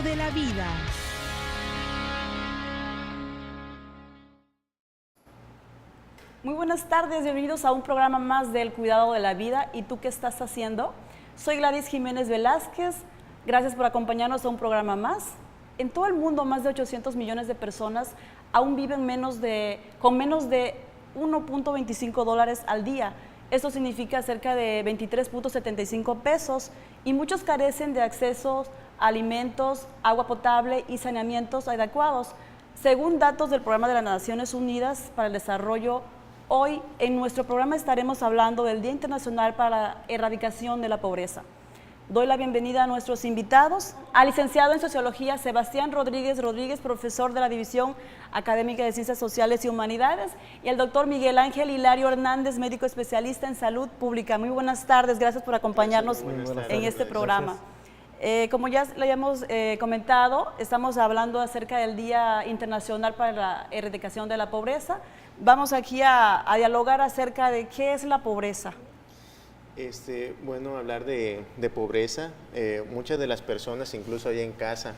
cuidado de la vida. Muy buenas tardes, bienvenidos a un programa más del cuidado de la vida. ¿Y tú qué estás haciendo? Soy Gladys Jiménez Velázquez, gracias por acompañarnos a un programa más. En todo el mundo, más de 800 millones de personas aún viven con menos de 1.25 dólares al día. Esto significa cerca de 23.75 pesos y muchos carecen de acceso a alimentos, agua potable y saneamientos adecuados. Según datos del Programa de las Naciones Unidas para el Desarrollo, hoy en nuestro programa estaremos hablando del Día Internacional para la Erradicación de la Pobreza. Doy la bienvenida a nuestros invitados, al licenciado en Sociología Sebastián Rodríguez, profesor de la División Académica de Ciencias Sociales y Humanidades, y al doctor Miguel Ángel Hilario Hernández, médico especialista en salud pública. Muy buenas tardes, gracias por acompañarnos en este programa. Como ya le habíamos comentado, estamos hablando acerca del Día Internacional para la Erradicación de la Pobreza. Vamos aquí a dialogar acerca de qué es la pobreza. Bueno, hablar de pobreza, muchas de las personas, incluso allá en casa,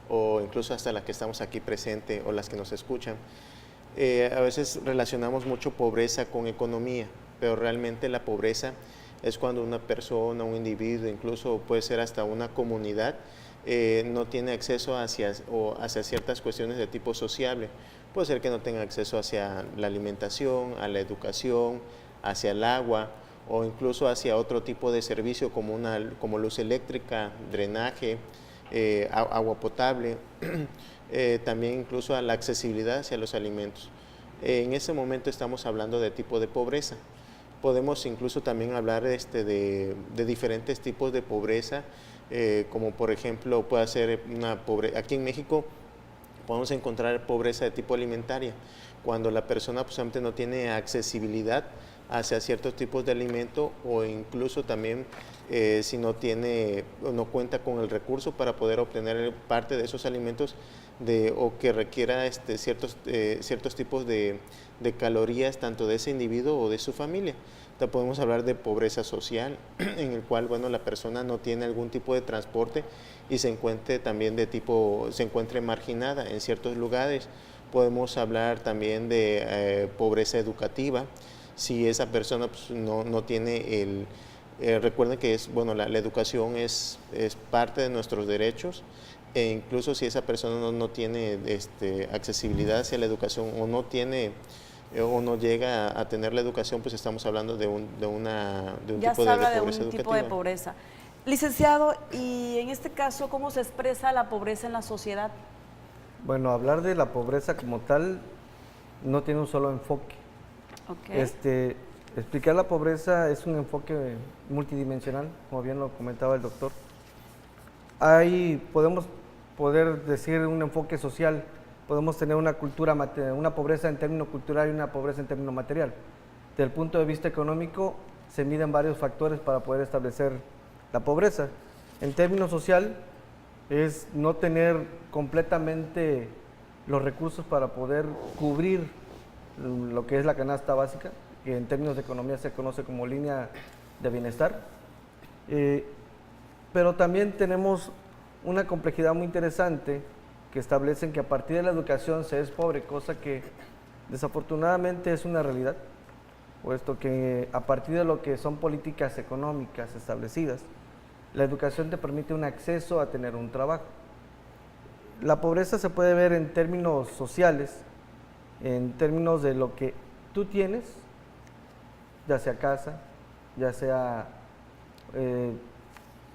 o incluso hasta las que estamos aquí presentes o las que nos escuchan, a veces relacionamos mucho pobreza con economía, pero realmente la pobreza es cuando una persona, un individuo, incluso puede ser hasta una comunidad, no tiene acceso hacia ciertas cuestiones de tipo sociable. Puede ser que no tenga acceso hacia la alimentación, a la educación, hacia el agua, o incluso hacia otro tipo de servicio como luz eléctrica, drenaje, agua potable, también incluso a la accesibilidad hacia los alimentos. En ese momento estamos hablando de tipo de pobreza. Podemos incluso también hablar de diferentes tipos de pobreza, como por ejemplo puede ser una pobreza. Aquí en México podemos encontrar pobreza de tipo alimentaria, cuando la persona posiblemente no tiene accesibilidad hacia ciertos tipos de alimento, o incluso también si no cuenta con el recurso para poder obtener parte de esos alimentos o que requiera ciertos tipos de calorías tanto de ese individuo o de su familia. Entonces podemos hablar de pobreza social, en el cual la persona no tiene algún tipo de transporte y se encuentre marginada en ciertos lugares. Podemos hablar también de pobreza educativa, si esa persona no tiene recuerden que la educación es parte de nuestros derechos, e incluso si esa persona no tiene accesibilidad hacia la educación o no llega a tener la educación, pues estamos hablando de un tipo de pobreza. Licenciado, y en este caso, ¿cómo se expresa la pobreza en la sociedad? Bueno, hablar de la pobreza como tal no tiene un solo enfoque. Okay. Explicar la pobreza es un enfoque multidimensional, como bien lo comentaba el doctor. Podemos decir un enfoque social, podemos tener una pobreza en términos cultural y una pobreza en términos material. Desde el punto de vista económico, se miden varios factores para poder establecer la pobreza. En términos social, es no tener completamente los recursos para poder cubrir lo que es la canasta básica, que en términos de economía se conoce como línea de bienestar. Pero también tenemos una complejidad muy interesante que establecen que a partir de la educación se es pobre, cosa que desafortunadamente es una realidad, puesto que a partir de lo que son políticas económicas establecidas, la educación te permite un acceso a tener un trabajo. La pobreza se puede ver en términos sociales, en términos de lo que tú tienes, ya sea casa, ya sea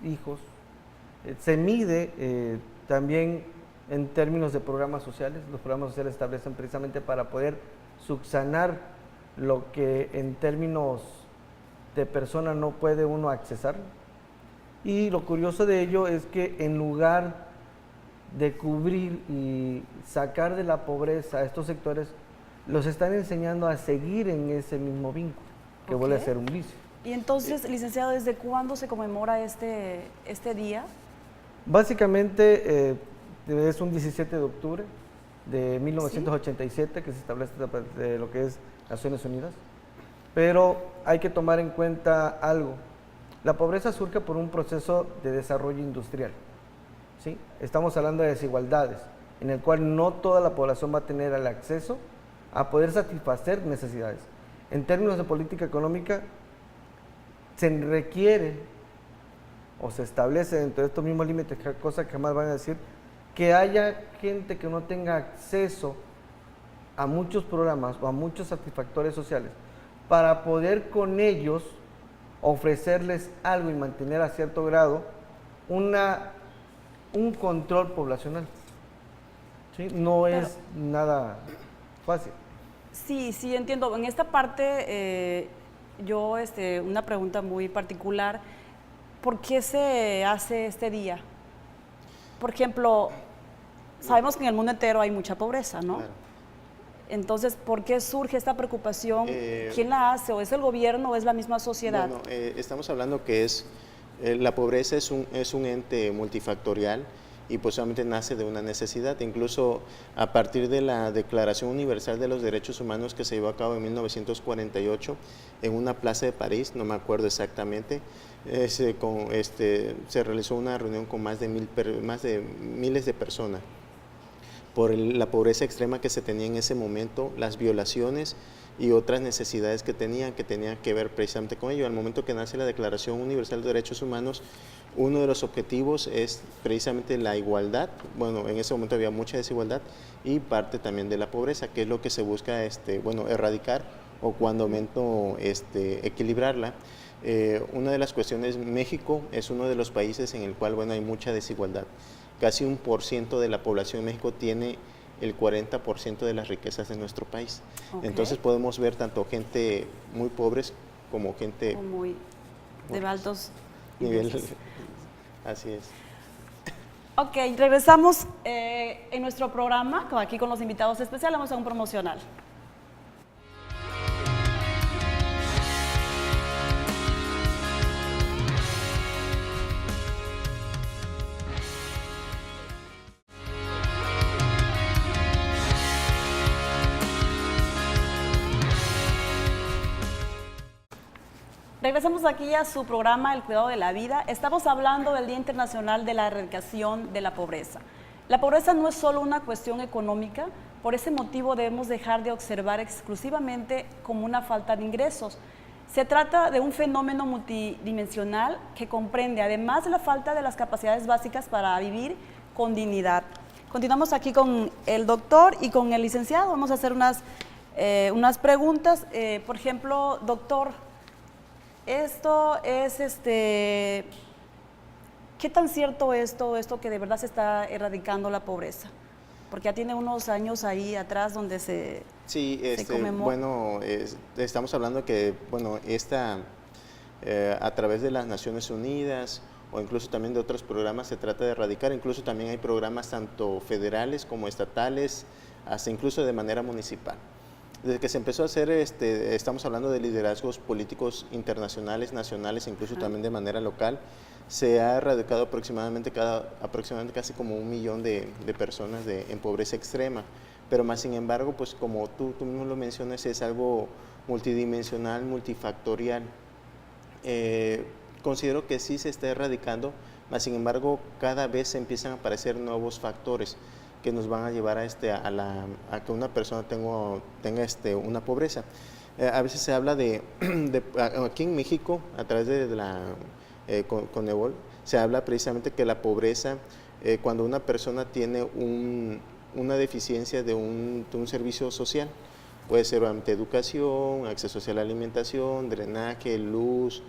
hijos. Se mide también en términos de programas sociales. Los programas sociales establecen precisamente para poder subsanar lo que en términos de persona no puede uno accesar. Y lo curioso de ello es que en lugar de cubrir y sacar de la pobreza a estos sectores, los están enseñando a seguir en ese mismo vínculo, que vuelve a ser un vicio. Y entonces, licenciado, ¿desde cuándo se conmemora este día? Básicamente es un 17 de octubre de 1987 que se establece de lo que es Naciones Unidas, pero hay que tomar en cuenta algo. La pobreza surge por un proceso de desarrollo industrial. ¿sí? Estamos hablando de desigualdades, en el cual no toda la población va a tener el acceso a poder satisfacer necesidades. En términos de política económica, se requiere o se establece dentro de estos mismos límites, cosa que jamás van a decir, que haya gente que no tenga acceso a muchos programas o a muchos satisfactores sociales para poder con ellos ofrecerles algo y mantener a cierto grado un control poblacional. ¿Sí? No es nada fácil. Sí, sí, entiendo. En esta parte, yo, una pregunta muy particular, ¿por qué se hace este día? Por ejemplo, sabemos que en el mundo entero hay mucha pobreza, ¿no? Claro. Entonces, ¿por qué surge esta preocupación? ¿Quién la hace? ¿O es el gobierno o es la misma sociedad? Bueno, estamos hablando que la pobreza es un ente multifactorial y pues solamente nace de una necesidad. Incluso a partir de la Declaración Universal de los Derechos Humanos que se llevó a cabo en 1948 en una plaza de París, no me acuerdo exactamente, se realizó una reunión con más de miles de personas por la pobreza extrema que se tenía en ese momento, las violaciones y otras necesidades que tenían que ver precisamente con ello. Al momento que nace la Declaración Universal de Derechos Humanos, uno de los objetivos es precisamente la igualdad. Bueno, en ese momento había mucha desigualdad y parte también de la pobreza, que es lo que se busca erradicar o cuando aumento equilibrarla. Una de las cuestiones, México es uno de los países en el cual hay mucha desigualdad. Casi 1% de la población de México tiene el 40% de las riquezas de nuestro país. Okay. Entonces podemos ver tanto gente muy pobres como gente muy de altos niveles. Así es. Ok, regresamos en nuestro programa, aquí con los invitados especiales, vamos a un promocional. Regresamos aquí a su programa El Cuidado de la Vida. Estamos hablando del Día Internacional de la Erradicación de la Pobreza. La pobreza no es solo una cuestión económica, por ese motivo debemos dejar de observar exclusivamente como una falta de ingresos. Se trata de un fenómeno multidimensional que comprende, además de la falta de las capacidades básicas para vivir con dignidad. Continuamos aquí con el doctor y con el licenciado. Vamos a hacer unas preguntas. Por ejemplo, doctor, esto es, ¿qué tan cierto es todo esto que de verdad se está erradicando la pobreza? Porque ya tiene unos años ahí atrás donde se conmemora. Bueno, estamos hablando que, a través de las Naciones Unidas o incluso también de otros programas se trata de erradicar, incluso también hay programas tanto federales como estatales, hasta incluso de manera municipal. Desde que se empezó a hacer, estamos hablando de liderazgos políticos internacionales, nacionales, incluso también de manera local, se ha erradicado aproximadamente casi como 1 millón de personas en pobreza extrema. Pero más sin embargo, pues como tú mismo lo mencionas, es algo multidimensional, multifactorial. Considero que sí se está erradicando, más sin embargo, cada vez empiezan a aparecer nuevos factores que nos van a llevar a que una persona tenga una pobreza. A veces se habla aquí en México, a través de la Conebol, se habla precisamente que la pobreza, cuando una persona tiene una deficiencia de un servicio social, puede ser obviamente educación, acceso a la alimentación, drenaje, luz,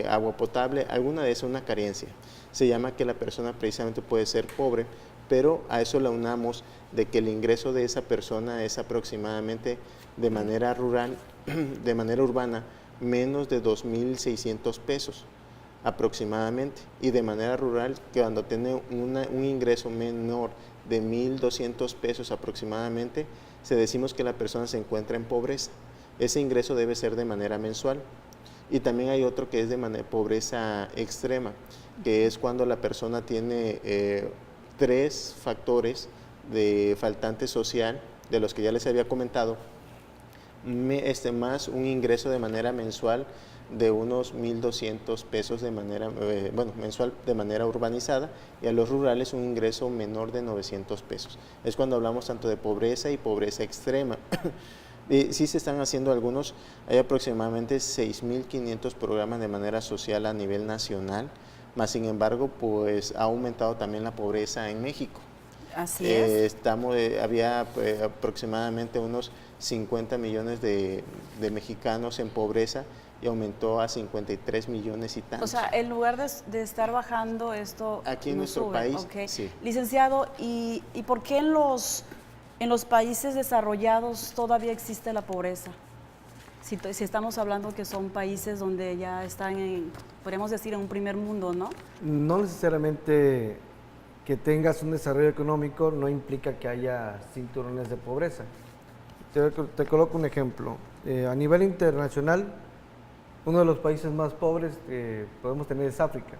agua potable, alguna de esas, una carencia. Se llama que la persona precisamente puede ser pobre, pero a eso le unamos de que el ingreso de esa persona es aproximadamente de manera rural, de manera urbana, menos de 2.600 pesos aproximadamente, y de manera rural, que cuando tiene un ingreso menor de 1.200 pesos aproximadamente, decimos que la persona se encuentra en pobreza. Ese ingreso debe ser de manera mensual. Y también hay otro que es de pobreza extrema, que es cuando la persona tiene 3 factores de faltante social, de los que ya les había comentado, más un ingreso de manera mensual de unos 1.200 pesos de manera, mensual de manera urbanizada, y a los rurales un ingreso menor de 900 pesos. Es cuando hablamos tanto de pobreza y pobreza extrema. Y sí se están haciendo algunos, hay aproximadamente 6.500 programas de manera social a nivel nacional, más sin embargo, pues ha aumentado también la pobreza en México. Así es. Había aproximadamente unos 50 millones de mexicanos en pobreza y aumentó a 53 millones y tantos. O sea, en lugar de estar bajando esto, aquí en no nuestro sube. país, Okay. sí. Licenciado, ¿y por qué en los países desarrollados todavía existe la pobreza? Si estamos hablando que son países donde ya están podríamos decir, en un primer mundo, ¿no? No necesariamente que tengas un desarrollo económico no implica que haya cinturones de pobreza. Te coloco un ejemplo. A nivel internacional, uno de los países más pobres que podemos tener es África.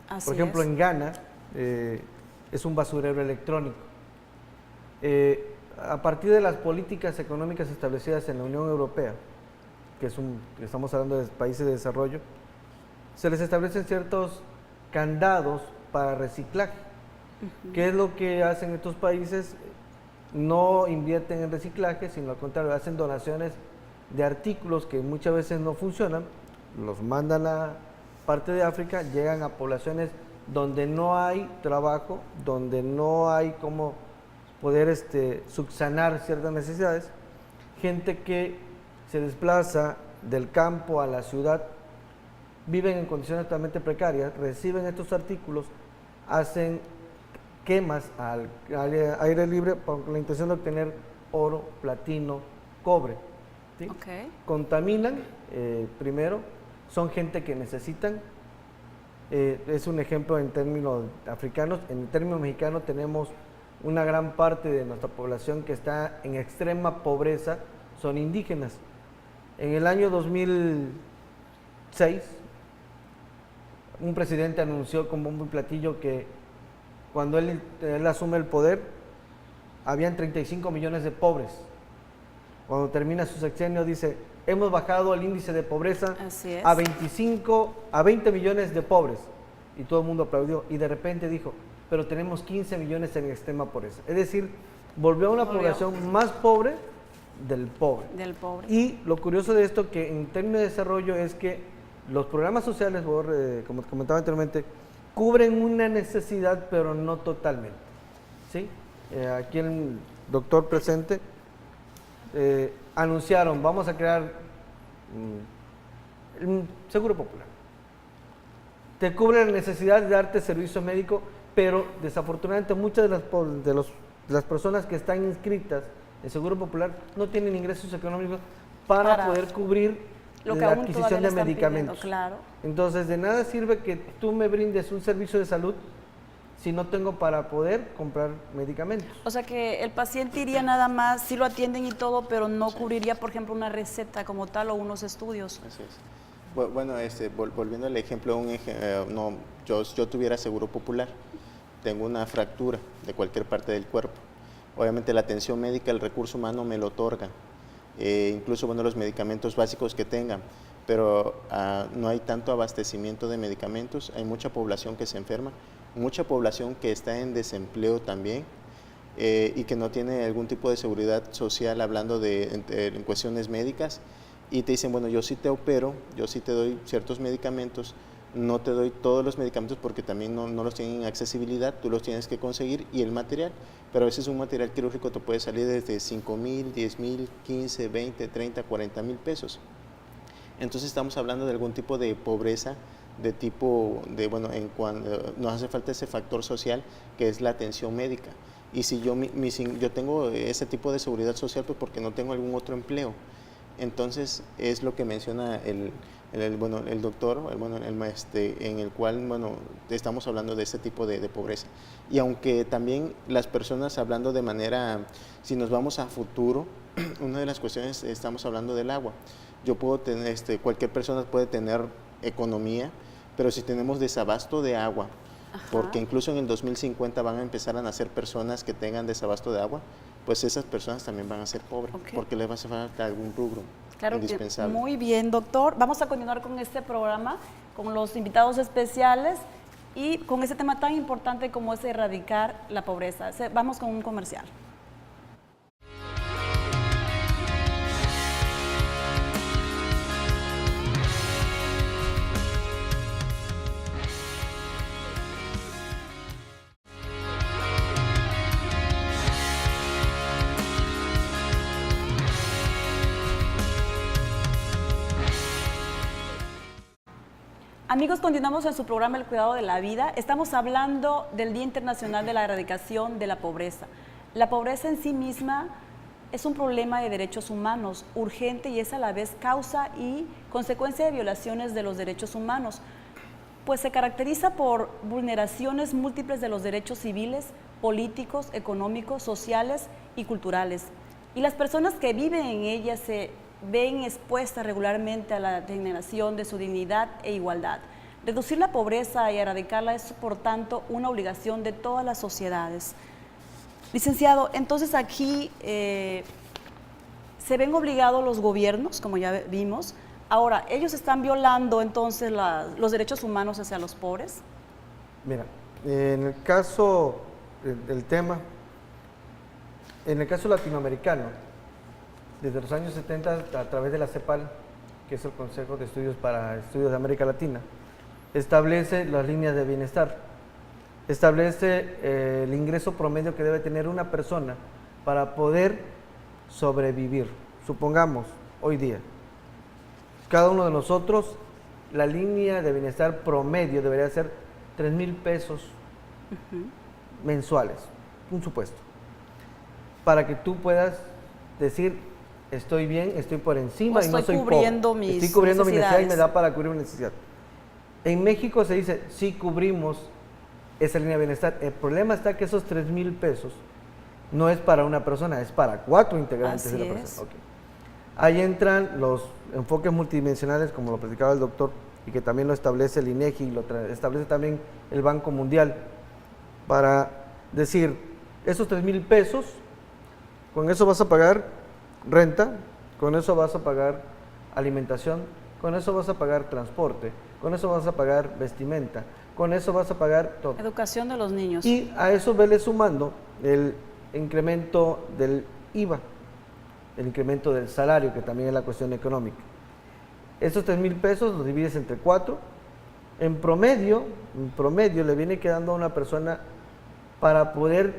Así Por ejemplo, es. en Ghana es un basurero electrónico. A partir de las políticas económicas establecidas en la Unión Europea, estamos hablando de países de desarrollo, se les establecen ciertos candados para reciclaje. ¿Qué es lo que hacen estos países? No invierten en reciclaje, sino al contrario, hacen donaciones de artículos que muchas veces no funcionan, los mandan a parte de África, llegan a poblaciones donde no hay trabajo, donde no hay cómo poder subsanar ciertas necesidades, gente que se desplaza del campo a la ciudad, viven en condiciones totalmente precarias, reciben estos artículos, hacen quemas al aire libre con la intención de obtener oro, platino, cobre. ¿Sí? Okay. Contaminan primero, son gente que necesitan. Es un ejemplo en términos africanos. En términos mexicanos tenemos una gran parte de nuestra población que está en extrema pobreza, son indígenas. En el año 2006, un presidente anunció con bombo y platillo que cuando él asume el poder, habían 35 millones de pobres. Cuando termina su sexenio dice, hemos bajado el índice de pobreza a 20 millones de pobres. Y todo el mundo aplaudió. Y de repente dijo, pero tenemos 15 millones en extrema pobreza. Es decir, volvió a una población más pobre del pobre. Y lo curioso de esto, que en términos de desarrollo, es que los programas sociales, como comentaba anteriormente, cubren una necesidad, pero no totalmente. ¿Sí? Aquí el doctor presente anunciaron, vamos a crear un seguro popular. Te cubre la necesidad de darte servicio médico, pero desafortunadamente muchas de las personas que están inscritas en Seguro Popular no tienen ingresos económicos para poder cubrir la adquisición de medicamentos. Claro. Entonces, de nada sirve que tú me brindes un servicio de salud si no tengo para poder comprar medicamentos. O sea que el paciente iría nada más, sí lo atienden y todo, pero no cubriría, por ejemplo, una receta como tal o unos estudios. Así es. Bueno, volviendo al ejemplo, yo tuviera Seguro Popular, tengo una fractura de cualquier parte del cuerpo. Obviamente la atención médica, el recurso humano me lo otorga, incluso los medicamentos básicos que tengan, pero no hay tanto abastecimiento de medicamentos, hay mucha población que se enferma, mucha población que está en desempleo también, y que no tiene algún tipo de seguridad social hablando en cuestiones médicas, y te dicen, bueno, yo sí te opero, yo sí te doy ciertos medicamentos, no te doy todos los medicamentos porque también no los tienen en accesibilidad, tú los tienes que conseguir, y el material, pero a veces un material quirúrgico te puede salir desde 5,000, 10,000, 15, 20, 30, 40,000 pesos. Entonces estamos hablando de algún tipo de pobreza, de tipo, nos hace falta ese factor social que es la atención médica. Y si yo tengo ese tipo de seguridad social, pues porque no tengo algún otro empleo. Entonces es lo que menciona el doctor, en el cual estamos hablando de este tipo de pobreza. Y aunque también las personas hablando de manera, si nos vamos a futuro, una de las cuestiones, estamos hablando del agua. Yo puedo tener, cualquier persona puede tener economía, pero si tenemos desabasto de agua, porque incluso en el 2050 van a empezar a nacer personas que tengan desabasto de agua, pues esas personas también van a ser pobres, Ok. porque les va a hacer falta algún rubro Claro que indispensable. muy bien, doctor. Vamos a continuar con este programa, con los invitados especiales y con ese tema tan importante como es erradicar la pobreza. Vamos con un comercial. Amigos, continuamos en su programa El Cuidado de la Vida. Estamos hablando del Día Internacional de la Erradicación de la Pobreza. La pobreza en sí misma es un problema de derechos humanos urgente y es a la vez causa y consecuencia de violaciones de los derechos humanos, pues se caracteriza por vulneraciones múltiples de los derechos civiles, políticos, económicos, sociales y culturales. Y las personas que viven en ella se ven expuestas regularmente a la degeneración de su dignidad e igualdad. Reducir la pobreza y erradicarla es, por tanto, una obligación de todas las sociedades. Licenciado, entonces aquí se ven obligados los gobiernos, como ya vimos. Ahora, ¿ellos están violando entonces los derechos humanos hacia los pobres? Mira, en el caso del tema, en el caso latinoamericano, desde los años 70, a través de la CEPAL, que es el Consejo de Estudios para Estudios de América Latina, establece las líneas de bienestar, establece el ingreso promedio que debe tener una persona para poder sobrevivir. Supongamos, hoy día, cada uno de nosotros, la línea de bienestar promedio debería ser 3,000 pesos mensuales, un supuesto, para que tú puedas decir, estoy bien, estoy por encima O y no estoy soy cubriendo pobre. mis Estoy cubriendo mi necesidad y me necesidades. da para cubrir mi necesidad. En México se dice, sí cubrimos esa línea de bienestar. El problema está que esos 3,000 pesos no es para una persona, es para 4 integrantes Así de la es. persona. Ok. Ahí entran los enfoques multidimensionales, como lo platicaba el doctor, y que también lo establece el INEGI y lo establece también el Banco Mundial, para decir, esos 3,000 pesos, con eso vas a pagar renta, con eso vas a pagar alimentación, con eso vas a pagar transporte, con eso vas a pagar vestimenta, con eso vas a pagar todo. Educación de los niños. Y a eso vele sumando el incremento del IVA, el incremento del salario, que también es la cuestión económica. Esos 3,000 pesos los divides entre 4. En promedio le viene quedando a una persona para poder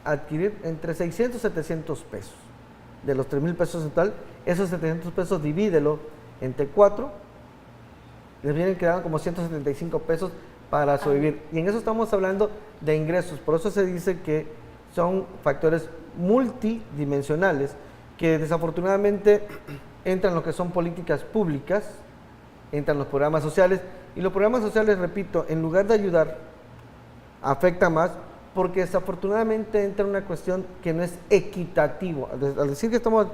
adquirir entre 600 y 700 pesos. De los 3,000 pesos en total, esos 700 pesos divídelo entre 4, les vienen quedando como 175 pesos para sobrevivir. Y en eso estamos hablando de ingresos. Por eso se dice que son factores multidimensionales que desafortunadamente entran lo que son políticas públicas, entran los programas sociales. Y los programas sociales, repito, en lugar de ayudar, afecta más, porque desafortunadamente entra una cuestión que no es equitativo. Al decir que estamos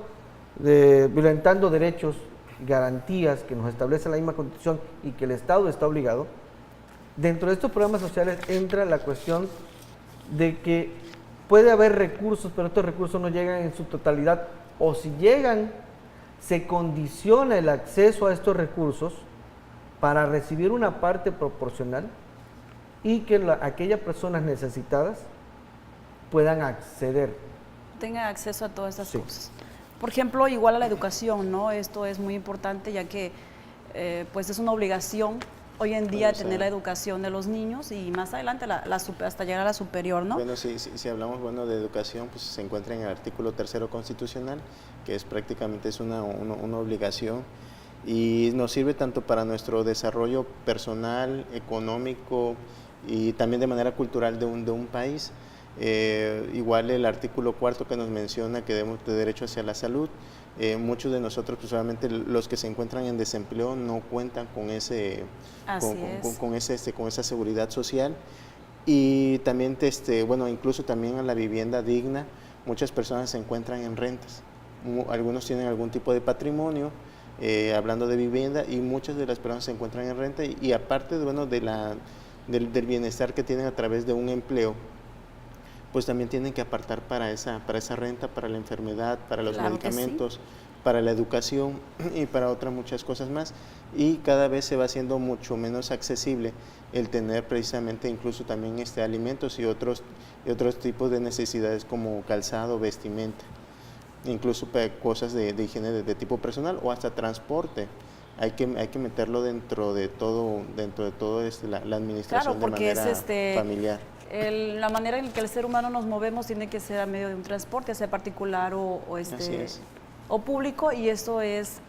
violentando derechos, garantías que nos establece la misma Constitución y que el Estado está obligado, dentro de estos programas sociales entra la cuestión de que puede haber recursos, pero estos recursos no llegan en su totalidad, o si llegan, se condiciona el acceso a estos recursos para recibir una parte proporcional y que aquellas personas necesitadas puedan acceder. Tengan acceso a todas estas Sí. cosas. Por ejemplo, igual a la educación, ¿no? Esto es muy importante ya que pues es una obligación hoy en día Bueno, tener la educación de los niños y más adelante hasta llegar a la superior, ¿no? Bueno, si hablamos de educación, pues se encuentra en el artículo 3º constitucional, que es prácticamente una obligación y nos sirve tanto para nuestro desarrollo personal, económico y también de manera cultural de un país. Igual el artículo 4º que nos menciona que debemos de derecho hacia la salud. Muchos de nosotros, pues obviamente los que se encuentran en desempleo no cuentan con con esa seguridad social y también incluso también a la vivienda digna. Muchas personas se encuentran en rentas, algunos tienen algún tipo de patrimonio, hablando de vivienda, y muchas de las personas se encuentran en renta y aparte del bienestar que tienen a través de un empleo, pues también tienen que apartar para esa renta, para la enfermedad, para los Claro que sí. medicamentos, para la educación y para otras muchas cosas más. Y cada vez se va haciendo mucho menos accesible el tener precisamente incluso también alimentos y otros tipos de necesidades como calzado, vestimenta, incluso cosas de higiene de tipo personal o hasta transporte. Hay que meterlo dentro de todo la administración, Claro, porque de manera familiar. La manera en que el ser humano nos movemos tiene que ser a medio de un transporte, sea particular Así es. o público, y eso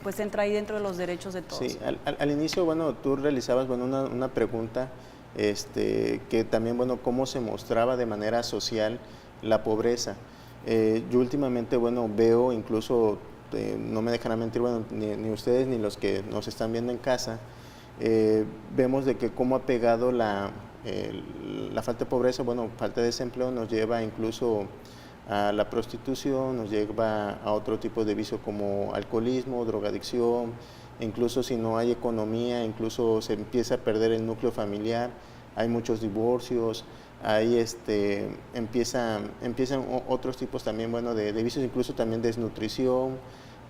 pues entra ahí dentro de los derechos de todos. Sí, al inicio, bueno, tú realizabas, bueno, una pregunta, que también, bueno, cómo se mostraba de manera social la pobreza. Yo últimamente, bueno, veo incluso, no me dejarán mentir, bueno, ni ustedes ni los que nos están viendo en casa, vemos de que cómo ha pegado la falta de pobreza, bueno, falta de desempleo nos lleva incluso a la prostitución, nos lleva a otro tipo de vicio como alcoholismo, drogadicción, incluso si no hay economía, incluso se empieza a perder el núcleo familiar, hay muchos divorcios, ahí empiezan otros tipos también, bueno, de vicios, incluso también desnutrición,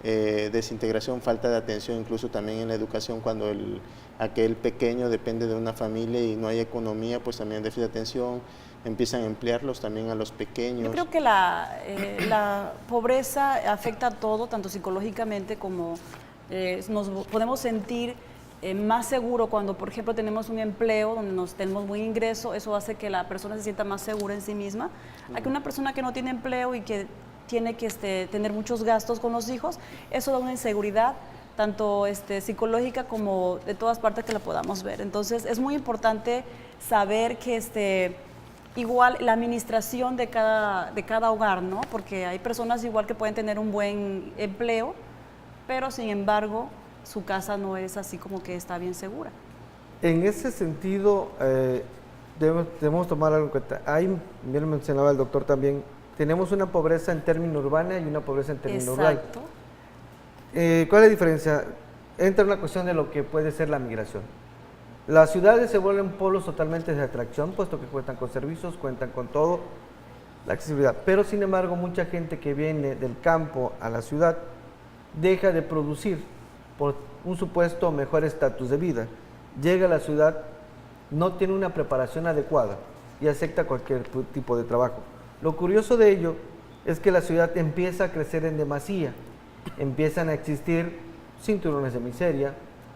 desintegración, falta de atención, incluso también en la educación, cuando aquel pequeño depende de una familia y no hay economía, pues también déficit de atención, empiezan a emplearlos también a los pequeños. Yo creo que la pobreza afecta a todo, tanto psicológicamente como nos podemos sentir más seguro cuando, por ejemplo, tenemos un empleo donde tenemos buen ingreso. Eso hace que la persona se sienta más segura en sí misma. A que una persona que no tiene empleo y que tiene que tener muchos gastos con los hijos, eso da una inseguridad tanto psicológica como de todas partes que la podamos ver. Entonces es muy importante saber que igual la administración de cada hogar, ¿no? Porque hay personas igual que pueden tener un buen empleo, pero sin embargo su casa no es así como que está bien segura. En ese sentido, debemos tomar algo en cuenta. Bien mencionaba el doctor también, tenemos una pobreza en término urbana y una pobreza en término rural. Exacto. ¿Cuál es la diferencia? Entra una cuestión de lo que puede ser la migración. Las ciudades se vuelven polos totalmente de atracción, puesto que cuentan con servicios, cuentan con todo, la accesibilidad. Pero sin embargo, mucha gente que viene del campo a la ciudad deja de producir por un supuesto mejor estatus de vida. Llega a la ciudad, no tiene una preparación adecuada y acepta cualquier tipo de trabajo. Lo curioso de ello es que la ciudad empieza a crecer en demasía, empiezan a existir cinturones de miseria,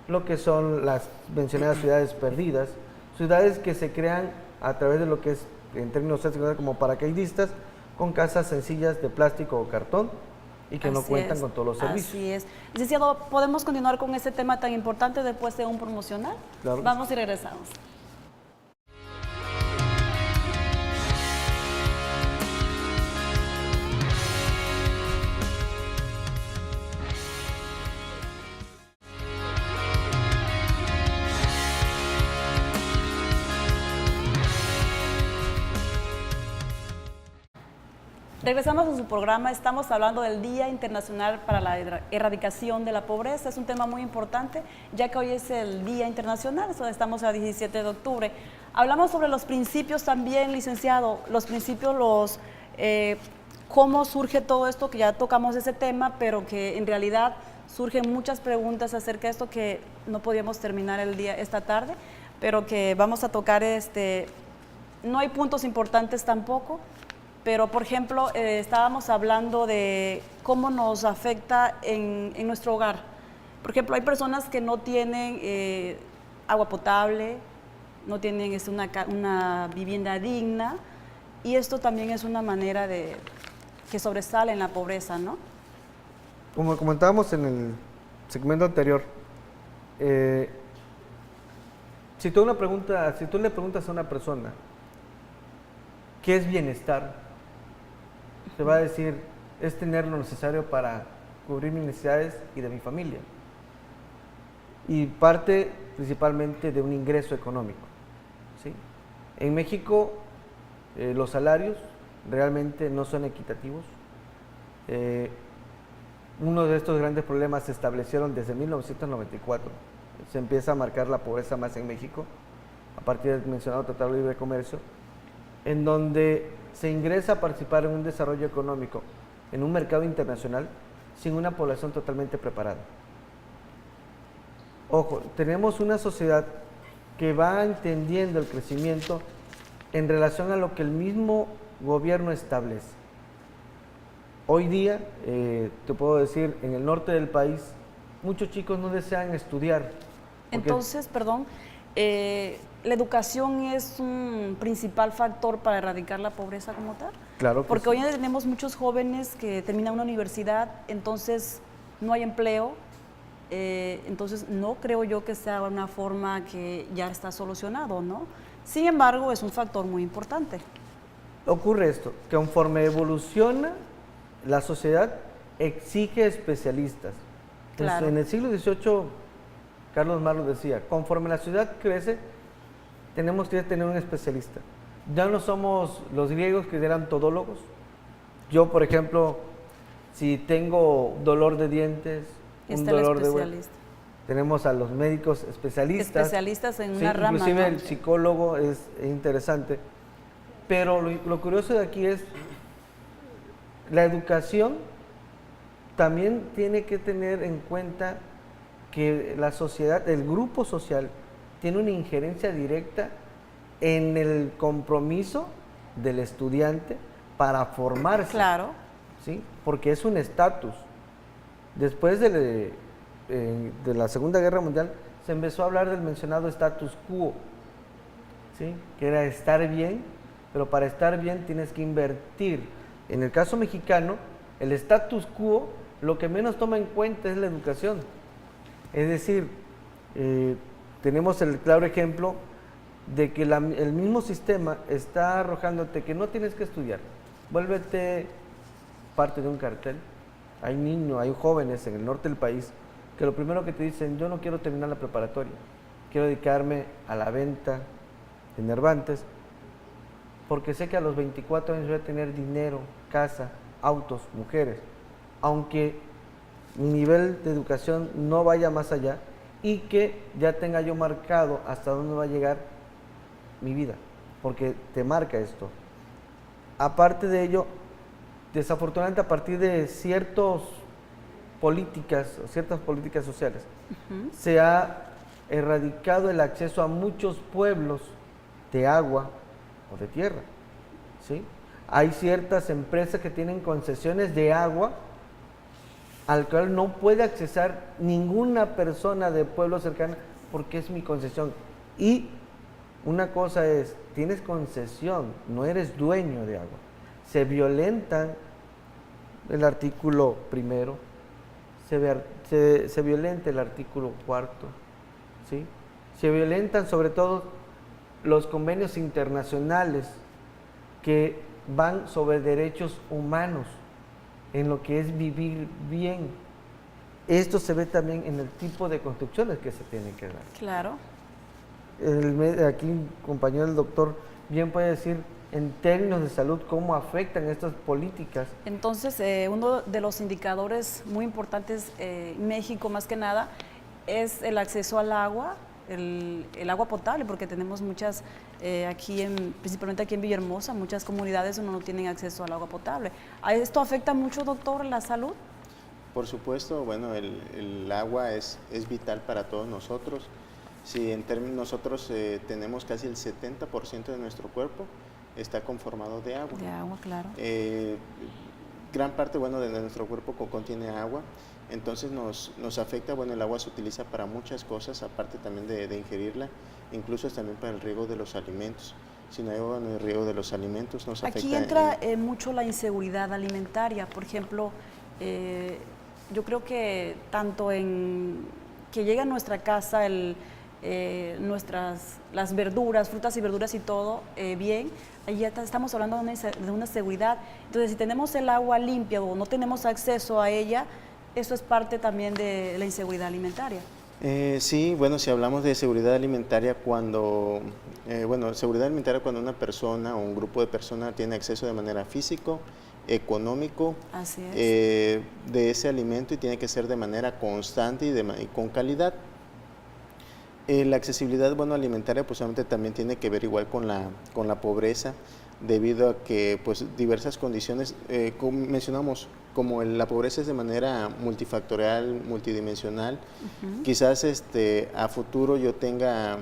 lo que son las mencionadas ciudades perdidas, ciudades que se crean a través de lo que es, en términos técnicos, como paracaidistas, con casas sencillas de plástico o cartón y que no cuentan con todos los servicios. Así es. Licenciado, ¿podemos continuar con este tema tan importante después de un promocional? Claro. Vamos y regresamos. Regresamos a su programa, estamos hablando del Día Internacional para la Erradicación de la Pobreza. Es un tema muy importante, ya que hoy es el Día Internacional, estamos a 17 de octubre. Hablamos sobre los principios también, licenciado, los principios, cómo surge todo esto, que ya tocamos ese tema, pero que en realidad surgen muchas preguntas acerca de esto que no podíamos terminar esta tarde, pero que vamos a tocar, no hay puntos importantes tampoco. Pero, por ejemplo, estábamos hablando de cómo nos afecta en nuestro hogar. Por ejemplo, hay personas que no tienen agua potable, no tienen una vivienda digna, y esto también es una manera que sobresale en la pobreza, ¿no? Como comentábamos en el segmento anterior, si tú le preguntas a una persona ¿qué es bienestar? Te va a decir, es tener lo necesario para cubrir mis necesidades y de mi familia. Y parte principalmente de un ingreso económico, ¿sí? En México, los salarios realmente no son equitativos. Uno de estos grandes problemas se establecieron desde 1994. Se empieza a marcar la pobreza más en México, a partir del mencionado Tratado de Libre Comercio, en donde se ingresa a participar en un desarrollo económico, en un mercado internacional, sin una población totalmente preparada. Ojo, tenemos una sociedad que va entendiendo el crecimiento en relación a lo que el mismo gobierno establece. Hoy día, te puedo decir, en el norte del país, muchos chicos no desean estudiar. Entonces, perdón, ¿la educación es un principal factor para erradicar la pobreza como tal? Claro que Porque sí. hoy en día tenemos muchos jóvenes que terminan una universidad, entonces no hay empleo, entonces no creo yo que sea una forma que ya está solucionado, ¿no? Sin embargo, es un factor muy importante. Ocurre esto, que conforme evoluciona la sociedad, exige especialistas. Claro. En el siglo XVIII, Carlos Marx decía, conforme la ciudad crece, tenemos que tener un especialista. Ya no somos los griegos que eran todólogos. Yo, por ejemplo, si tengo dolor de dientes, un Está el dolor de hueso, especialista. tenemos a los médicos especialistas. Especialistas en Sí, una rama, inclusive ¿no? el psicólogo es interesante. Pero lo curioso de aquí es la educación también tiene que tener en cuenta que la sociedad, el grupo social, tiene una injerencia directa en el compromiso del estudiante para formarse. Claro. ¿Sí? Porque es un estatus. Después de la Segunda Guerra Mundial se empezó a hablar del mencionado status quo, ¿sí? Que era estar bien, pero para estar bien tienes que invertir. En el caso mexicano, el status quo lo que menos toma en cuenta es la educación. Es decir, tenemos el claro ejemplo de que el mismo sistema está arrojándote que no tienes que estudiar, vuélvete parte de un cartel. Hay niños, hay jóvenes en el norte del país que lo primero que te dicen, yo no quiero terminar la preparatoria, quiero dedicarme a la venta de enervantes, porque sé que a los 24 años voy a tener dinero, casa, autos, mujeres, aunque mi nivel de educación no vaya más allá y que ya tenga yo marcado hasta dónde va a llegar mi vida, porque te marca esto. Aparte de ello, desafortunadamente a partir de ciertas políticas sociales, se ha erradicado el acceso a muchos pueblos de agua o de tierra, ¿sí? Hay ciertas empresas que tienen concesiones de agua al cual no puede accesar ninguna persona de pueblo cercano porque es mi concesión. Y una cosa es, tienes concesión, no eres dueño de agua. Se violentan el artículo primero, se violenta el artículo cuarto, ¿sí? Se violentan sobre todo los convenios internacionales que van sobre derechos humanos, en lo que es vivir bien. Esto se ve también en el tipo de construcciones que se tienen que dar. Claro. Aquí un compañero del doctor bien puede decir en términos de salud cómo afectan estas políticas. Entonces, uno de los indicadores muy importantes en México, más que nada, es el acceso al agua, el agua potable, porque tenemos muchas, principalmente aquí en Villahermosa, muchas comunidades donde no tienen acceso al agua potable. ¿Esto afecta mucho, doctor, la salud? Por supuesto, bueno, el agua es vital para todos nosotros. Si en términos nosotros tenemos casi el 70% de nuestro cuerpo está conformado de agua. De agua, claro. Gran parte, bueno, de nuestro cuerpo contiene agua, entonces nos afecta, bueno, el agua se utiliza para muchas cosas, aparte también de ingerirla, incluso es también para el riego de los alimentos. Si no hay agua, no hay riego de los alimentos, nos afecta. Aquí entra mucho la inseguridad alimentaria, por ejemplo, yo creo que tanto en que llega a nuestra casa las verduras, frutas y verduras y todo bien, ahí ya estamos hablando de una seguridad. Entonces, si tenemos el agua limpia o no tenemos acceso a ella, eso es parte también de la inseguridad alimentaria. Sí, bueno, si hablamos de seguridad alimentaria seguridad alimentaria cuando una persona o un grupo de personas tiene acceso de manera físico, económico, Así es. de ese alimento y tiene que ser de manera constante y con calidad. La accesibilidad, bueno, alimentaria, pues obviamente también tiene que ver igual con la pobreza, debido a que pues diversas condiciones, como mencionamos, como la pobreza es de manera multifactorial, multidimensional, quizás a futuro yo tenga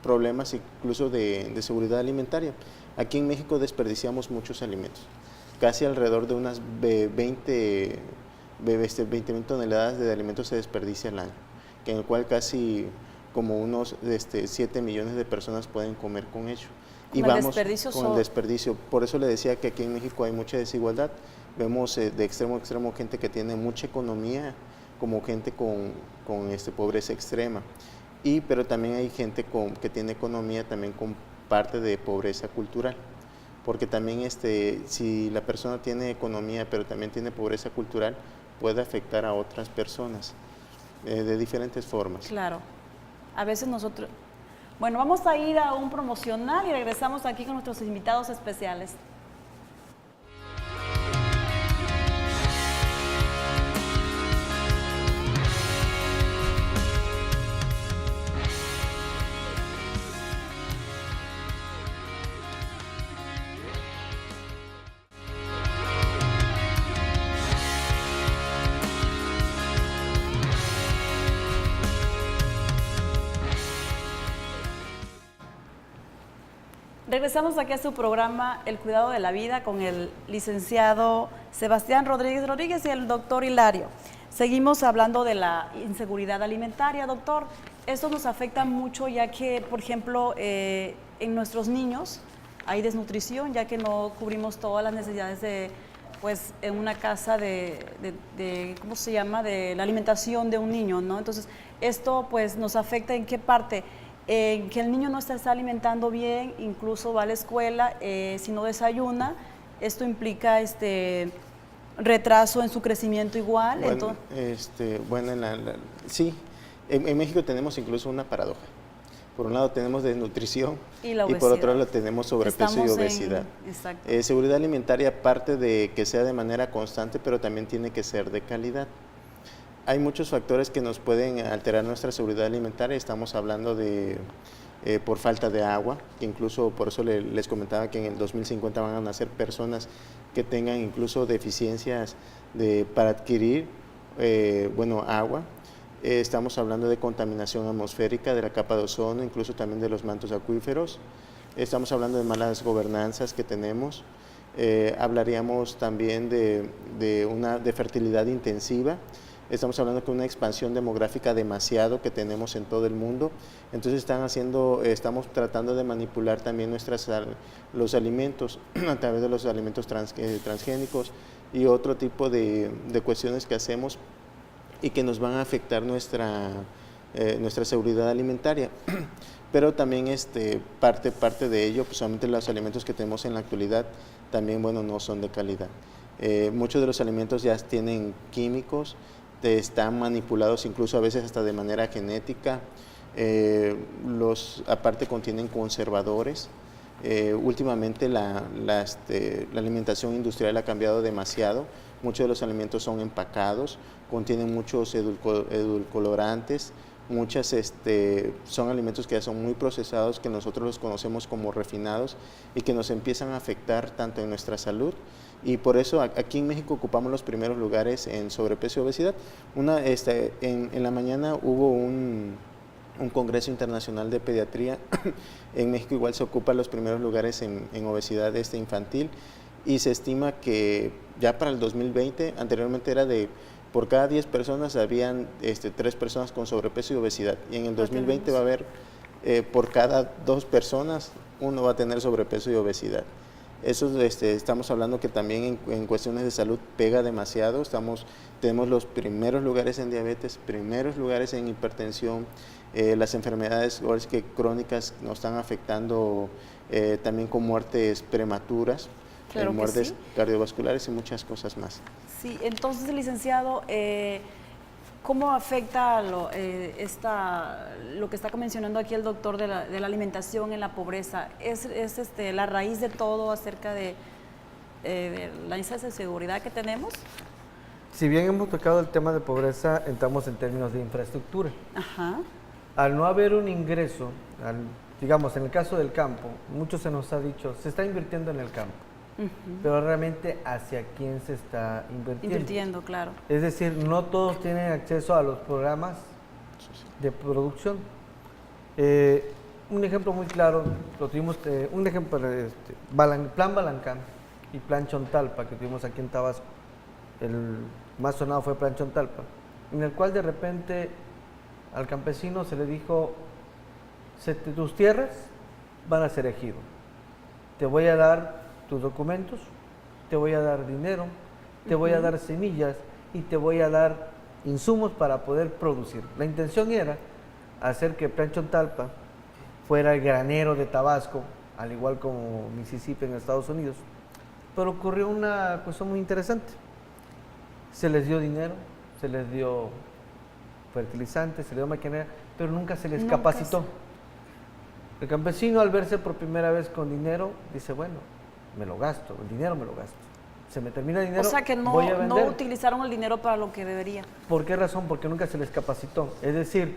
problemas incluso de seguridad alimentaria. Aquí en México desperdiciamos muchos alimentos, casi alrededor de unas 20 toneladas de alimentos se desperdicia al año, en el cual casi como unos 7 millones de personas pueden comer con ello. Y vamos con el desperdicio. Por eso le decía que aquí en México hay mucha desigualdad. Vemos de extremo a extremo gente que tiene mucha economía, como gente con pobreza extrema. Pero también hay gente que tiene economía también con parte de pobreza cultural. Porque también si la persona tiene economía pero también tiene pobreza cultural, puede afectar a otras personas de diferentes formas. Claro. A veces nosotros... Bueno, vamos a ir a un promocional y regresamos aquí con nuestros invitados especiales. Regresamos aquí a su programa El Cuidado de la Vida con el licenciado Sebastián Rodríguez y el doctor Hilario. Seguimos hablando de la inseguridad alimentaria, doctor. Esto nos afecta mucho ya que, por ejemplo, en nuestros niños hay desnutrición, ya que no cubrimos todas las necesidades en una casa ¿cómo se llama?, de la alimentación de un niño, ¿no? Entonces, esto pues nos afecta ¿en qué parte? Que el niño no se está alimentando bien, incluso va a la escuela, si no desayuna, esto implica retraso en su crecimiento igual. Bueno, sí, en México tenemos incluso una paradoja. Por un lado tenemos desnutrición y por otro lado tenemos sobrepeso y obesidad. Seguridad alimentaria parte de que sea de manera constante, pero también tiene que ser de calidad. Hay muchos factores que nos pueden alterar nuestra seguridad alimentaria. Estamos hablando por falta de agua, que incluso por eso les comentaba que en el 2050 van a nacer personas que tengan incluso deficiencias para adquirir agua. Estamos hablando de contaminación atmosférica, de la capa de ozono, incluso también de los mantos acuíferos. Estamos hablando de malas gobernanzas que tenemos. Hablaríamos también de fertilidad intensiva. Estamos hablando de una expansión demográfica demasiado que tenemos en todo el mundo. Entonces estamos tratando de manipular también los alimentos a través de los alimentos transgénicos y otro tipo de cuestiones que hacemos y que nos van a afectar nuestra seguridad alimentaria. Pero también parte de ello, pues solamente los alimentos que tenemos en la actualidad también no son de calidad. Muchos de los alimentos ya tienen químicos, están manipulados incluso a veces hasta de manera genética, aparte contienen conservadores. Últimamente la alimentación industrial ha cambiado demasiado, muchos de los alimentos son empacados, contienen muchos edulcorantes, son alimentos que ya son muy procesados, que nosotros los conocemos como refinados y que nos empiezan a afectar tanto en nuestra salud. Y por eso aquí en México ocupamos los primeros lugares en sobrepeso y obesidad. En la mañana hubo un congreso internacional de pediatría. En México igual se ocupan los primeros lugares en obesidad infantil y se estima que ya para el 2020, anteriormente era por cada 10 personas habían 3 personas con sobrepeso y obesidad, y en el 2020 va a haber por cada 2 personas uno va a tener sobrepeso y obesidad. Eso estamos hablando que también en cuestiones de salud pega demasiado. Tenemos los primeros lugares en diabetes, primeros lugares en hipertensión, las enfermedades crónicas nos están afectando también con muertes prematuras, muertes cardiovasculares y muchas cosas más. Sí, entonces, licenciado, ¿cómo afecta lo que está mencionando aquí el doctor de la alimentación en la pobreza? ¿Es la raíz de todo acerca de la inseguridad que tenemos? Si bien hemos tocado el tema de pobreza, entramos en términos de infraestructura. Ajá. al no haber un ingreso, digamos, en el caso del campo, mucho se nos ha dicho, se está invirtiendo en el campo, pero realmente hacia quién se está invirtiendo. Invirtiendo, claro. Es decir, no todos tienen acceso a los programas de producción. Un ejemplo muy claro, lo tuvimos, un ejemplo, Plan Balancán y Plan Chontalpa, que tuvimos aquí en Tabasco. El más sonado fue Plan Chontalpa, en el cual de repente al campesino se le dijo, tus tierras van a ser ejido, te voy a dar tus documentos, te voy a dar dinero, te voy a dar semillas y te voy a dar insumos para poder producir. La intención era hacer que Plan Chontalpa fuera el granero de Tabasco, al igual como Mississippi en Estados Unidos, pero ocurrió una cuestión muy interesante. Se les dio dinero, se les dio fertilizantes, se les dio maquinaria, pero nunca se les capacitó. El campesino, al verse por primera vez con dinero, dice, bueno, me lo gasto, el dinero me lo gasto. Se me termina el dinero, o sea que voy a vender. No utilizaron el dinero para lo que debería. ¿Por qué razón? Porque nunca se les capacitó. Es decir,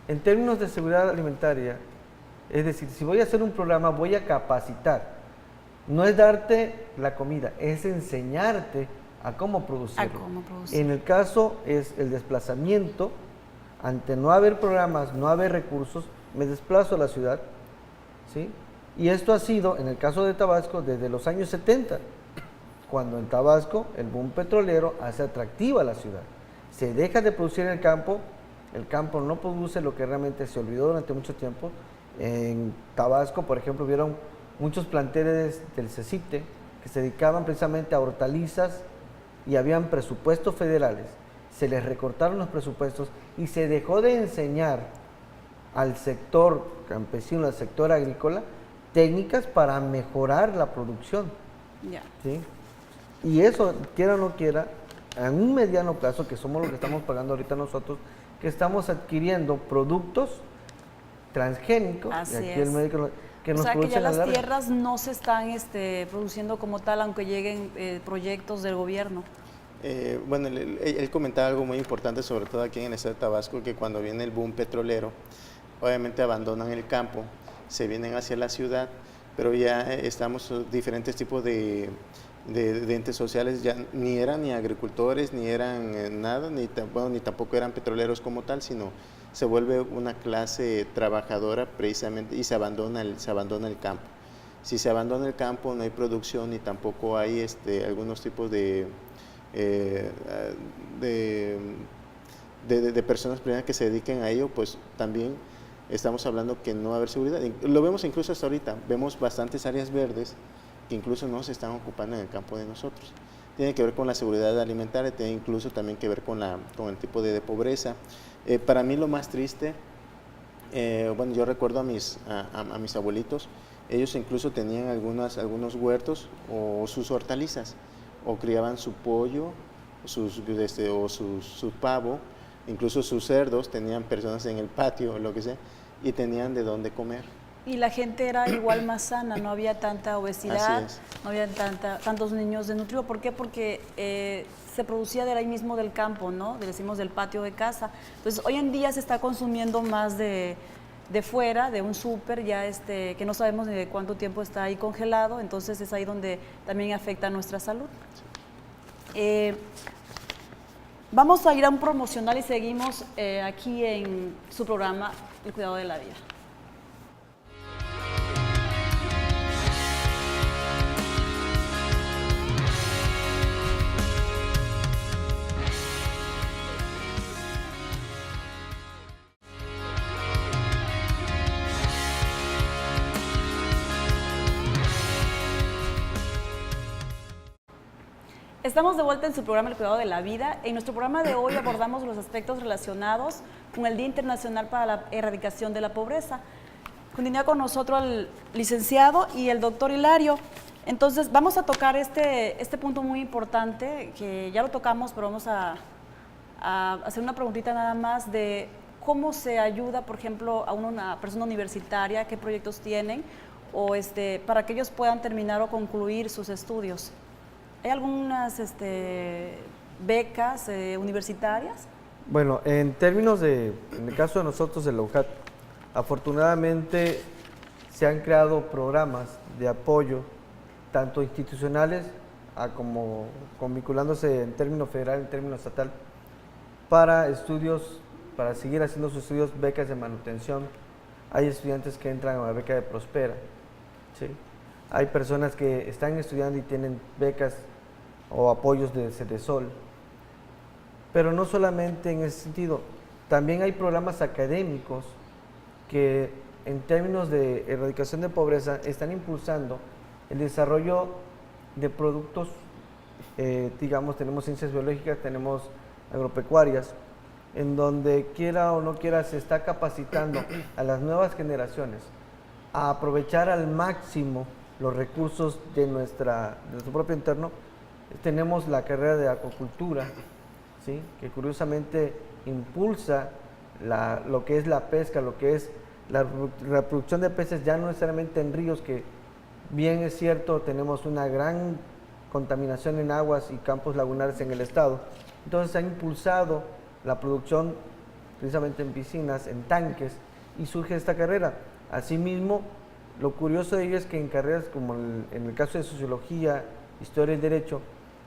en términos de seguridad alimentaria, es decir, si voy a hacer un programa, voy a capacitar. No es darte la comida, es enseñarte a cómo producirlo. En el caso es el desplazamiento, ante no haber programas, no haber recursos, me desplazo a la ciudad, ¿sí? Y esto ha sido, en el caso de Tabasco, desde los años 70, cuando en Tabasco el boom petrolero hace atractiva la ciudad. Se deja de producir en el campo no produce lo que realmente se olvidó durante mucho tiempo. En Tabasco, por ejemplo, hubieron muchos planteles del CECITE que se dedicaban precisamente a hortalizas y habían presupuestos federales. Se les recortaron los presupuestos y se dejó de enseñar al sector campesino, al sector agrícola, técnicas para mejorar la producción. ¿Sí? Y eso, quiera o no quiera, en un mediano plazo, que somos los que estamos pagando ahorita nosotros, que estamos adquiriendo productos transgénicos. Así y aquí es. el médico que nos o sea que ya las larga. tierras no se están produciendo como tal, aunque lleguen proyectos del gobierno. Bueno, él comentaba algo muy importante, sobre todo aquí en el estado de Tabasco, que cuando viene el boom petrolero, obviamente abandonan el campo, se vienen hacia la ciudad, pero ya estamos diferentes tipos de entes sociales, ya ni eran ni agricultores, ni eran nada, ni tampoco eran petroleros como tal, sino se vuelve una clase trabajadora precisamente y se abandona el campo. Si se abandona el campo, no hay producción ni tampoco hay algunos tipos de personas que se dediquen a ello, pues también estamos hablando que no va a haber seguridad. Lo vemos incluso hasta ahorita, vemos bastantes áreas verdes que incluso no se están ocupando en el campo de nosotros. Tiene que ver con la seguridad alimentaria, tiene incluso también que ver con el tipo de pobreza. Para mí lo más triste, bueno, yo recuerdo a mis abuelitos, ellos incluso tenían algunos huertos o sus hortalizas, o criaban su pollo, su pavo, incluso sus cerdos, tenían personas en el patio o lo que sea, y tenían de dónde comer. Y la gente era igual más sana, no había tanta obesidad, no había tantos niños desnutridos. ¿Por qué? Porque se producía de ahí mismo del campo, ¿no? Decimos del patio de casa. Entonces, hoy en día se está consumiendo más de fuera, de un súper, ya que no sabemos ni de cuánto tiempo está ahí congelado, entonces es ahí donde también afecta a nuestra salud. Vamos a ir a un promocional y seguimos aquí en su programa El Cuidado de la Vida. Estamos de vuelta en su programa El Cuidado de la Vida. En nuestro programa de hoy abordamos los aspectos relacionados con el Día Internacional para la Erradicación de la Pobreza. Continúa con nosotros el licenciado y el doctor Hilario. Entonces vamos a tocar este punto muy importante, que ya lo tocamos, pero vamos a hacer una preguntita nada más de cómo se ayuda, por ejemplo, a una persona universitaria, qué proyectos tienen, o para que ellos puedan terminar o concluir sus estudios. ¿Hay algunas becas universitarias Bueno, en el caso de nosotros de la UJAT, afortunadamente se han creado programas de apoyo, tanto institucionales como vinculándose en términos federal, en términos estatal, para estudios, para seguir haciendo sus estudios, becas de manutención. Hay estudiantes que entran a la beca de Prospera, ¿sí? Hay personas que están estudiando y tienen becas o apoyos de Cedesol. Pero no solamente en ese sentido, también hay programas académicos que en términos de erradicación de pobreza están impulsando el desarrollo de productos, digamos, tenemos ciencias biológicas, tenemos agropecuarias, en donde quiera o no quiera se está capacitando a las nuevas generaciones a aprovechar al máximo los recursos de nuestro propio entorno. Tenemos la carrera de acuacultura, ¿sí?, que curiosamente impulsa lo que es la pesca, lo que es la reproducción de peces, ya no necesariamente en ríos, que bien es cierto, tenemos una gran contaminación en aguas y campos lagunares en el estado. Entonces se ha impulsado la producción precisamente en piscinas, en tanques, y surge esta carrera. Asimismo, lo curioso de ello es que en carreras como en el caso de sociología, historia y derecho,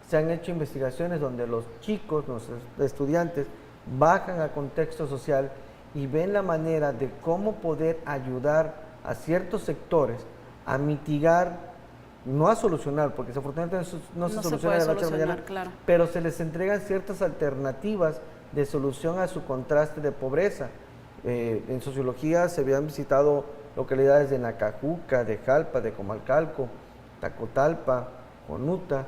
se han hecho investigaciones donde los chicos, los estudiantes, bajan a contexto social y ven la manera de cómo poder ayudar a ciertos sectores a mitigar, no a solucionar, porque desafortunadamente no se soluciona de la noche a la mañana, claro, pero se les entregan ciertas alternativas de solución a su contraste de pobreza. En sociología se habían visitado localidades de Nacajuca, de Jalpa, de Comalcalco, Tacotalpa, Conuta,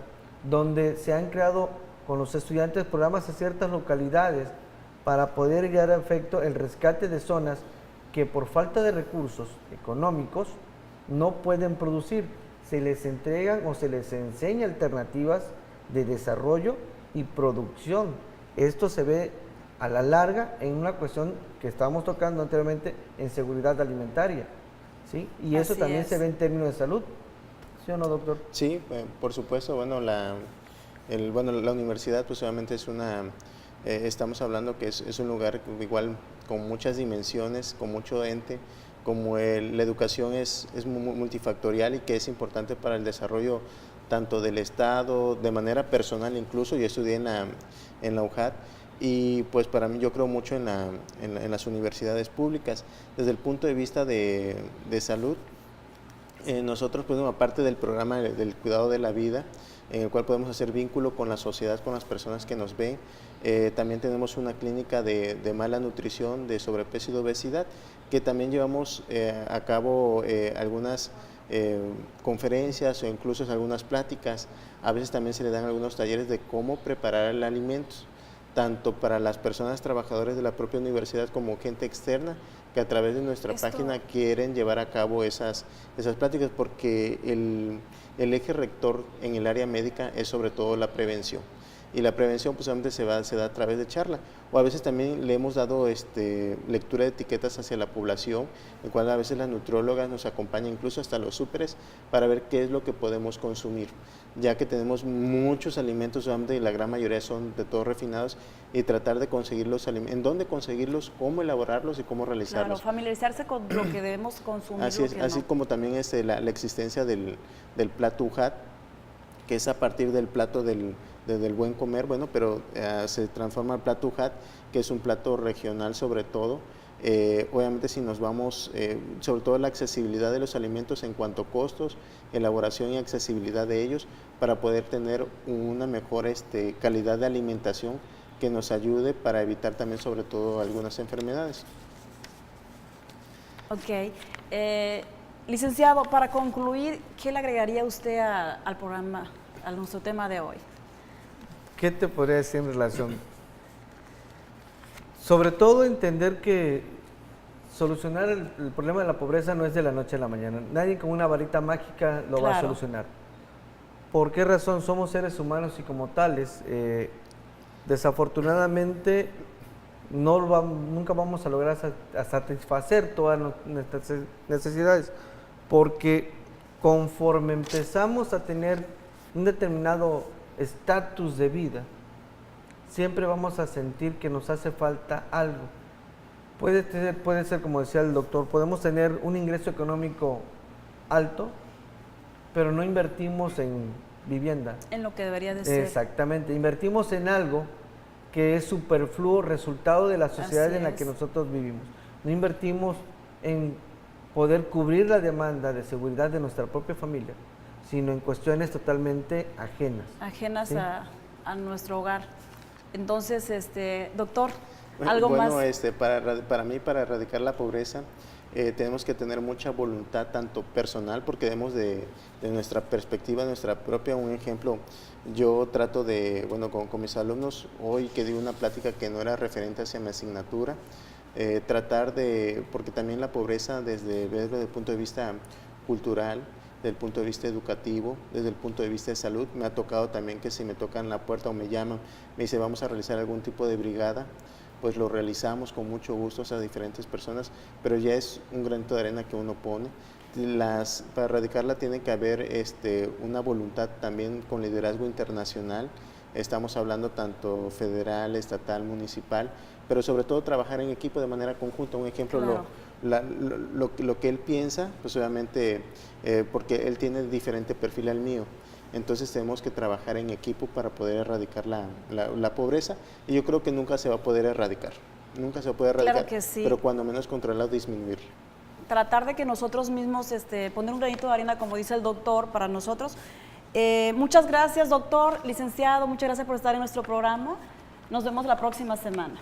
donde se han creado con los estudiantes programas a ciertas localidades para poder llevar a efecto el rescate de zonas que por falta de recursos económicos no pueden producir. Se les entregan o se les enseña alternativas de desarrollo y producción. Esto se ve a la larga en una cuestión que estábamos tocando anteriormente, en seguridad alimentaria, ¿sí? Y eso Así también es. se ve en términos de salud. ¿Sí o no, doctor? Sí, por supuesto. Bueno, la universidad pues obviamente es estamos hablando que es un lugar igual con muchas dimensiones, con mucho ente, como la educación es multifactorial y que es importante para el desarrollo tanto del Estado, de manera personal incluso. Yo estudié en la UJAT y pues para mí yo creo mucho en las universidades públicas. Desde el punto de vista de salud, nosotros, pues, aparte del programa del cuidado de la vida, en el cual podemos hacer vínculo con la sociedad, con las personas que nos ven, también tenemos una clínica de mala nutrición, de sobrepeso y de obesidad, que también llevamos a cabo algunas conferencias o incluso algunas pláticas. A veces también se le dan algunos talleres de cómo preparar el alimento, tanto para las personas trabajadoras de la propia universidad como gente externa, que a través de nuestra página quieren llevar a cabo esas pláticas, porque el eje rector en el área médica es sobre todo la prevención. Y la prevención pues solamente se da a través de charla, o a veces también le hemos dado lectura de etiquetas hacia la población, en cual a veces las nutriólogas nos acompañan incluso hasta los súperes para ver qué es lo que podemos consumir, ya que tenemos muchos alimentos y la gran mayoría son de todos refinados, y tratar de conseguir los alimentos, en dónde conseguirlos, cómo elaborarlos y cómo realizarlos. Claro, familiarizarse con lo que debemos consumir. Así es, así como también la existencia del plato UJAT, que es a partir del plato del buen comer, bueno, pero se transforma el plato UJAT, que es un plato regional sobre todo. Obviamente si nos vamos, sobre todo la accesibilidad de los alimentos en cuanto a costos, elaboración y accesibilidad de ellos, para poder tener una mejor calidad de alimentación que nos ayude para evitar también sobre todo algunas enfermedades. Ok. Licenciado, para concluir, ¿qué le agregaría usted al programa, a nuestro tema de hoy? ¿Qué te podría decir en relación? Sobre todo entender que solucionar el problema de la pobreza no es de la noche a la mañana. Nadie con una varita mágica lo va a solucionar. ¿Por qué razón? Somos seres humanos y como tales, desafortunadamente, nunca vamos a lograr satisfacer todas nuestras necesidades, porque conforme empezamos a tener un determinado estatus de vida, siempre vamos a sentir que nos hace falta algo. Puede ser, como decía el doctor, podemos tener un ingreso económico alto, pero no invertimos en vivienda. En lo que debería de ser. Exactamente, invertimos en algo que es superfluo, resultado de la sociedad Así en la es. que nosotros vivimos. No invertimos en poder cubrir la demanda de seguridad de nuestra propia familia, sino en cuestiones totalmente ajenas. Ajenas ¿sí? a nuestro hogar. Entonces, doctor, algo más. Para mí, para erradicar la pobreza, tenemos que tener mucha voluntad, tanto personal, porque debemos de nuestra perspectiva, nuestra propia, un ejemplo, yo trato de, con mis alumnos, hoy que di una plática que no era referente hacia mi asignatura, tratar de, porque también la pobreza desde el punto de vista cultural, desde el punto de vista educativo, desde el punto de vista de salud, me ha tocado también que si me tocan la puerta o me llaman, me dice vamos a realizar algún tipo de brigada, pues lo realizamos con mucho gusto a diferentes personas, pero ya es un granito de arena que uno pone. Para erradicarla tiene que haber una voluntad también con liderazgo internacional, estamos hablando tanto federal, estatal, municipal, pero sobre todo trabajar en equipo de manera conjunta. Un ejemplo, Claro. lo que él piensa, pues obviamente, porque él tiene diferente perfil al mío, entonces tenemos que trabajar en equipo para poder erradicar la pobreza, y yo creo que nunca se va a poder erradicar, Claro que sí. pero cuando menos controlar o disminuir. Tratar de que nosotros mismos poner un granito de arena, como dice el doctor, para nosotros. Muchas gracias, doctor, licenciado, muchas gracias por estar en nuestro programa. Nos vemos la próxima semana.